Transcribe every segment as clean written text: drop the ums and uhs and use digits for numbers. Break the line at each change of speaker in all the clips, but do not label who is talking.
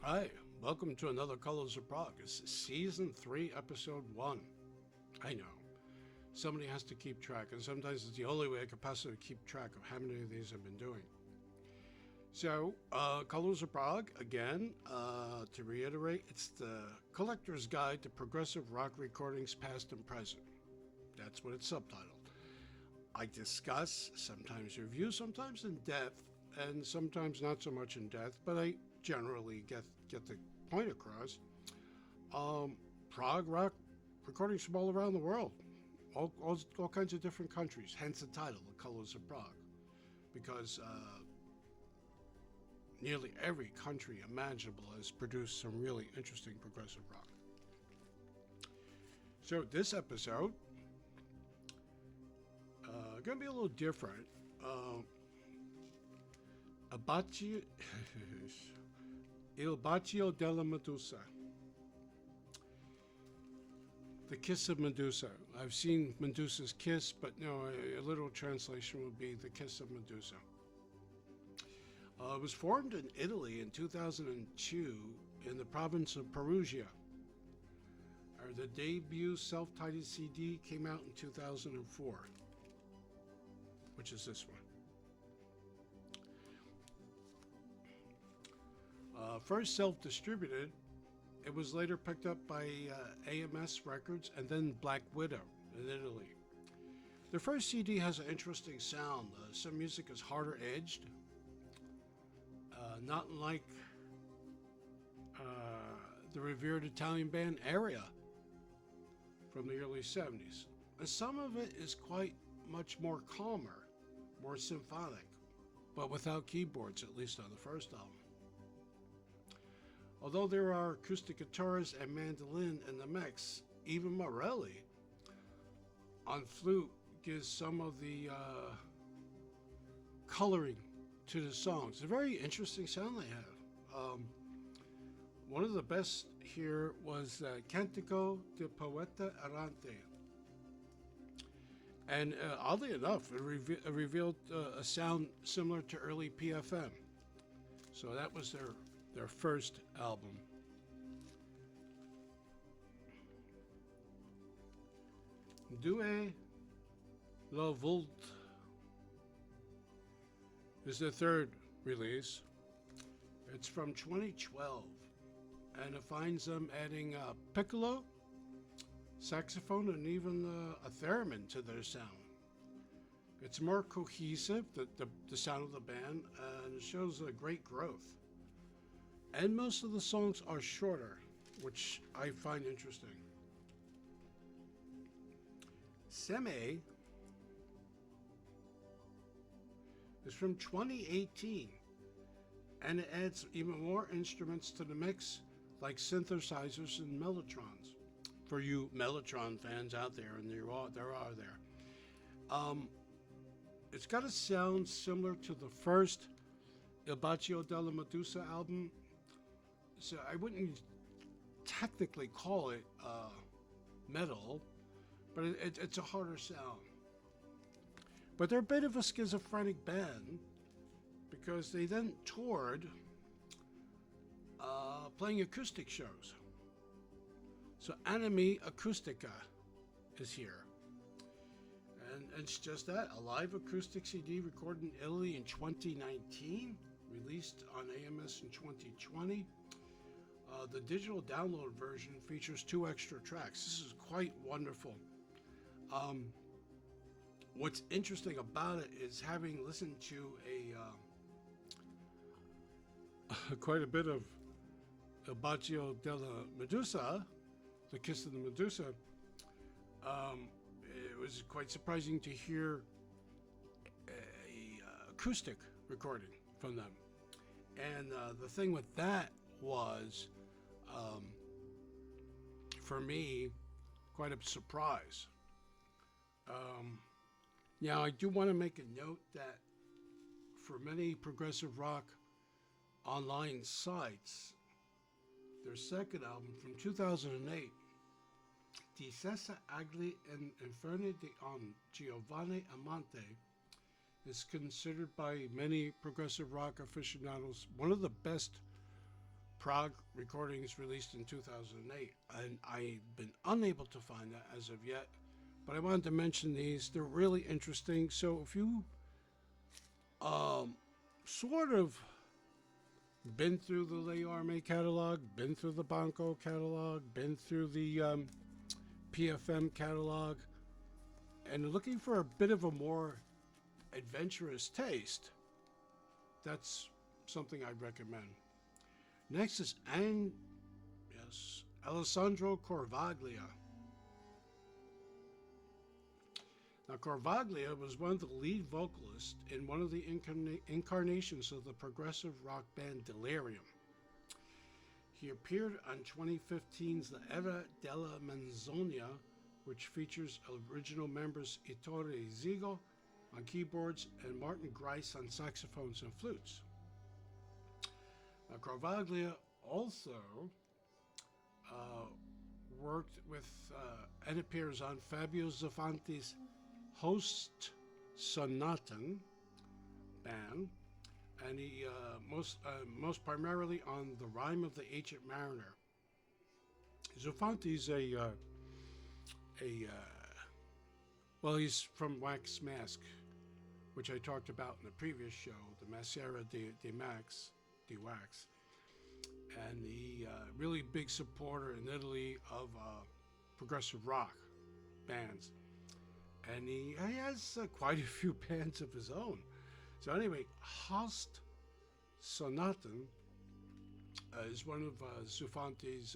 Hi, welcome to another Colors of Prog. It's season 3, episode 1. I know, somebody has to keep track, and sometimes it's the only way I could possibly keep track of how many of these I've been doing. So, Colors of Prog, again, to reiterate, it's the collector's guide to progressive rock recordings past and present. That's what it's subtitled. I discuss, sometimes review, sometimes in depth, and sometimes not so much in depth, but I generally get the point across. Prog rock recordings from all around the world, all kinds of different countries, hence the title, The Colors of Prog, because nearly every country imaginable has produced some really interesting progressive rock. So this episode, going to be a little different. Baccio, Il Baccio della Medusa. The Kiss of Medusa. I've seen Medusa's Kiss, but no, a literal translation would be The Kiss of Medusa. It was formed in Italy in 2002 in the province of Perugia. The debut self-titled CD came out in 2004, which is this one. First self-distributed, it was later picked up by AMS Records and then Black Widow in Italy. The first CD has an interesting sound. Some music is harder edged, not like the revered Italian band Area from the early 70s. And some of it is quite much more calmer, more symphonic, but without keyboards, at least on the first album. Although there are acoustic guitars and mandolin in the mix, even Morelli on flute gives some of the coloring to the songs. It's a very interesting sound they have. One of the best here was Cantico de Poeta Errante. And oddly enough, it revealed a sound similar to early PFM. So that was their first album. Due la Volt is the third release. It's from 2012, and it finds them adding piccolo, saxophone, and even a theremin to their sound. It's more cohesive, the sound of the band, and it shows a great growth. And most of the songs are shorter, which I find interesting. Seme is from 2018, and it adds even more instruments to the mix, like synthesizers and mellotrons. For you Mellotron fans out there, and there are there. It's got a sound similar to the first Il Baccio della Medusa album. So I wouldn't technically call it metal, but it's a harder sound. But they're a bit of a schizophrenic band because they then toured playing acoustic shows. So Anime Acoustica is here. And it's just that, a live acoustic CD recorded in Italy in 2019, released on AMS in 2020. The digital download version features 2 extra tracks. This is quite wonderful. What's interesting about it is, having listened to quite a bit of Il Baccio della Medusa, The Kiss of the Medusa, it was quite surprising to hear a acoustic recording from them. And the thing with that was, for me, quite a surprise. Now, I do want to make a note that for many progressive rock online sites, their second album from 2008, Di Sessa Agli Inferni di Giovanni Amante, is considered by many progressive rock aficionados one of the best Prog recordings released in 2008, and I've been unable to find that as of yet. But I wanted to mention these. They're really interesting. So if you sort of been through the Le Arme catalog, been through the Banco catalog, been through the PFM catalog, and looking for a bit of a more adventurous taste, that's something I'd recommend. Next is Alessandro Corvaglia. Now, Corvaglia was one of the lead vocalists in one of the incarnations of the progressive rock band Delirium. He appeared on 2015's The Era della Menzogna, which features original members Ettore Zigo on keyboards and Martin Grice on saxophones and flutes. Now, Corvaglia also worked with and appears on Fabio Zaffanti's Host Sonaten band, and he most primarily on The Rime of the Ancient Mariner. Zaffanti's he's from Wax Mask, which I talked about in the previous show, the Massera de Wax, and the really big supporter in Italy of progressive rock bands. And he has quite a few bands of his own. So anyway, Host Sonaten is one of Zaffanti's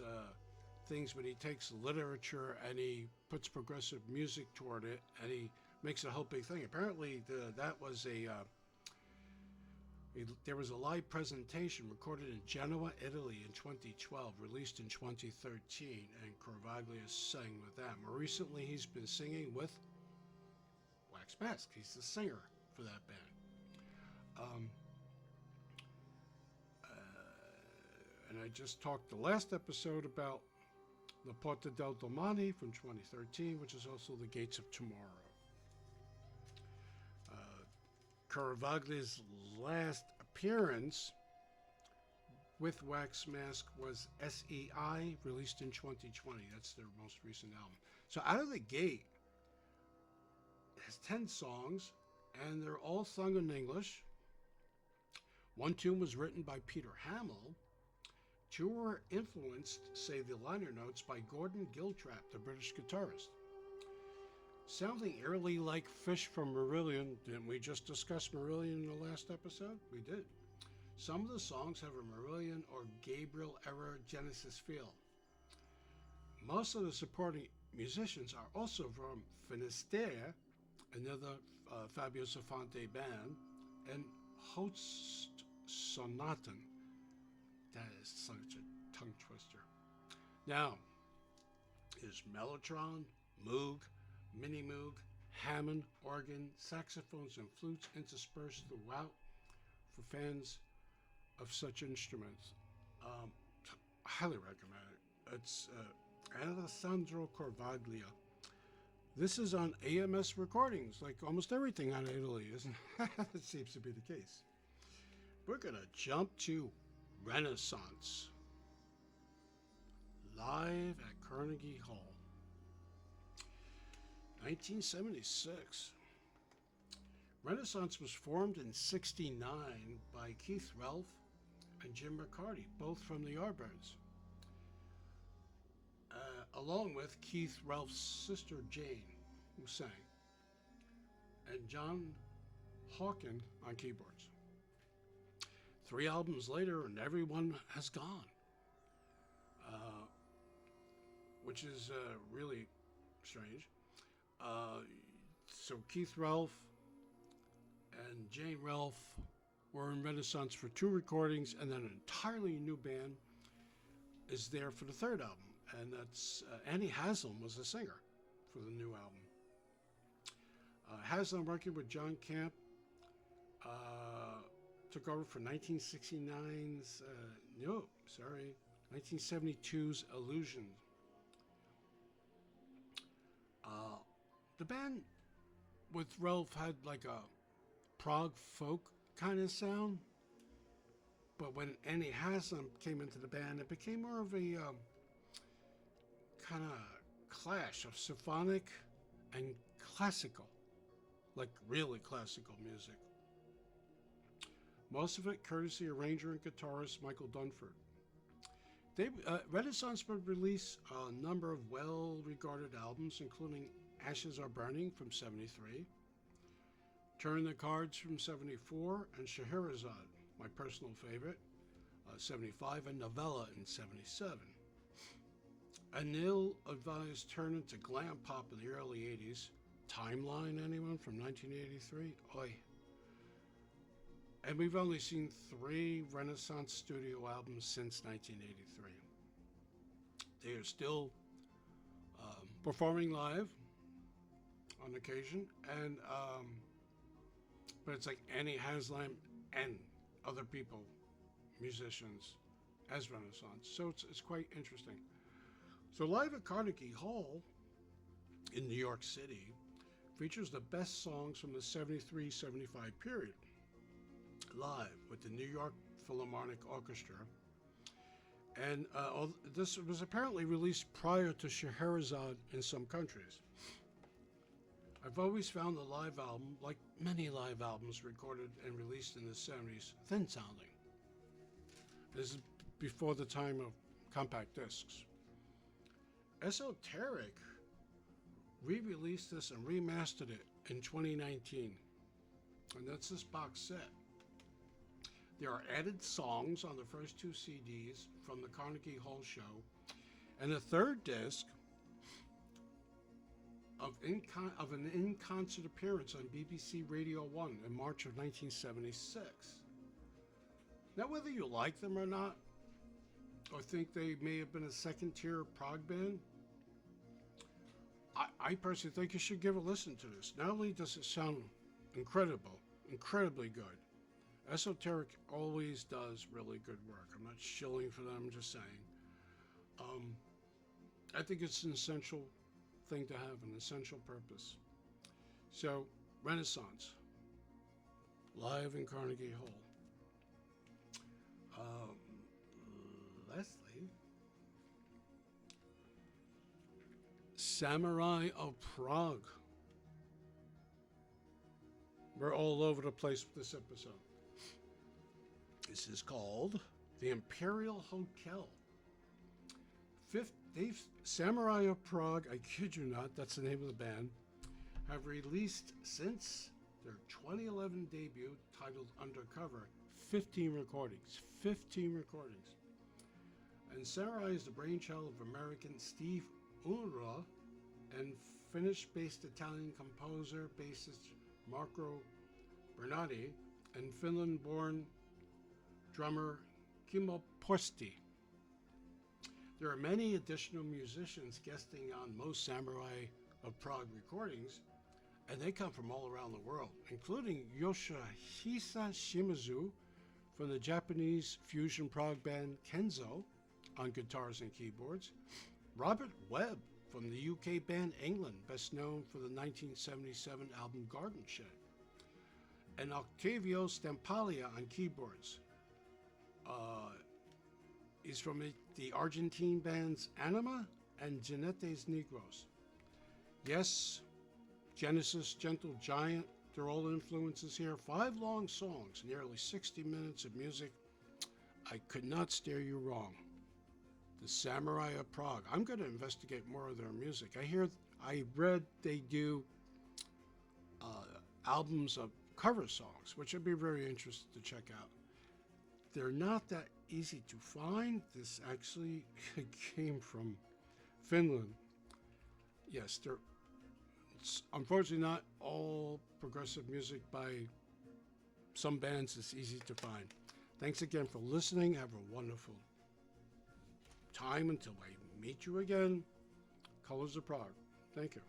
things when he takes literature and he puts progressive music toward it, and he makes a whole big thing. Apparently, there was a live presentation recorded in Genoa, Italy in 2012, released in 2013, and Corvaglia sang with them. More recently, he's been singing with Wax Mask. He's the singer for that band. And I just talked the last episode about La Porta del Domani from 2013, which is also The Gates of Tomorrow. Corvaglia's last appearance with Wax Mask was SEI, released in 2020. That's their most recent album. So out of the gate, it has 10 songs, and they're all sung in English. One tune was written by Peter Hamill. Two were influenced, say the liner notes, by Gordon Giltrap, the British guitarist. Sounding eerily like Fish from Marillion. Didn't we just discuss Marillion in the last episode? We did. Some of the songs have a Marillion or Gabriel era Genesis feel. Most of the supporting musicians are also from Finisterre, another Fabio Zaffanti band, and Host Sonaten. That is such a tongue twister. Now, is Mellotron, Moog, Mini Moog, Hammond, organ, saxophones, and flutes interspersed throughout for fans of such instruments. Highly recommend it. It's Alessandro Corvaglia. This is on AMS recordings, like almost everything out of Italy, isn't it? It seems to be the case. We're going to jump to Renaissance, live at Carnegie Hall, 1976. Renaissance was formed in '69 by Keith Relf and Jim Riccardi, both from the Yardbirds, along with Keith Relf's sister Jane, who sang, and John Hawken on keyboards. 3 albums later, and everyone has gone, which is really strange. So Keith Relf and Jane Relf were in Renaissance for 2 recordings, and then an entirely new band is there for the 3rd album, and that's Annie Haslam was the singer for the new album. Haslam, working with John Camp, took over for 1969's 1972's Illusion. The band with Relf had like a prog folk kind of sound, But when Annie Haslam came into the band, it became more of a kind of clash of symphonic and classical, like really classical music. Most of it courtesy arranger and guitarist Michael Dunford. Renaissance would release a number of well-regarded albums, including Ashes Are Burning from 73, Turn the Cards from 74, and Scheherazade, my personal favorite, 75, and Novella in 77. An ill-advised turn into glam pop in the early 80s. Timeline, anyone, from 1983? Oi. And we've only seen 3 Renaissance studio albums since 1983. They are still performing live on occasion, and but it's like Annie Haslam and other people, musicians, as Renaissance. So it's quite interesting. So Live at Carnegie Hall in New York City features the best songs from the 73-75 period, live with the New York Philharmonic Orchestra. And this was apparently released prior to Scheherazade in some countries. I've always found the live album, like many live albums recorded and released in the 70s, thin sounding. This is before the time of compact discs. Esoteric re-released this and remastered it in 2019. And that's this box set. There are added songs on the first 2 CDs from the Carnegie Hall show, and a third disc of an in-concert appearance on BBC Radio 1 in March of 1976. Now, whether you like them or not, or think they may have been a second-tier prog band, I personally think you should give a listen to this. Not only does it sound incredibly good, Esoteric always does really good work. I'm not shilling for them, I'm just saying. I think it's an essential thing to have, an essential purpose. So, Renaissance, live in Carnegie Hall. Leslie, Samurai of Prog. We're all over the place with this episode. This is called the Imperial Hotel. Samurai of Prog, I kid you not, that's the name of the band, have released since their 2011 debut, titled Undercover, 15 recordings. 15 recordings. And Samurai is the brainchild of American Steve Unruh and Finnish-based Italian composer, bassist Marco Bernardi, and Finland-born drummer Kimmo Posti. There are many additional musicians guesting on most Samurai of Prog recordings, and they come from all around the world, including Yoshihisa Shimizu from the Japanese fusion prog band Kenzo on guitars and keyboards, Robert Webb from the UK band England, best known for the 1977 album Garden Shed, and Octavio Stampaglia on keyboards. He's from the Argentine bands Anima and Jinetes Negros. Yes, Genesis, Gentle Giant, they're all influences here. 5 long songs, nearly 60 minutes of music. I could not steer you wrong. The Samurai of Prog. I'm going to investigate more of their music. I read they do albums of cover songs, which I'd be very interested to check out. They're not that easy to find. This actually came from Finland. Yes, it's unfortunately not all progressive music by some bands is easy to find. Thanks again for listening. Have a wonderful time until I meet you again. Colors of Prog. Thank you.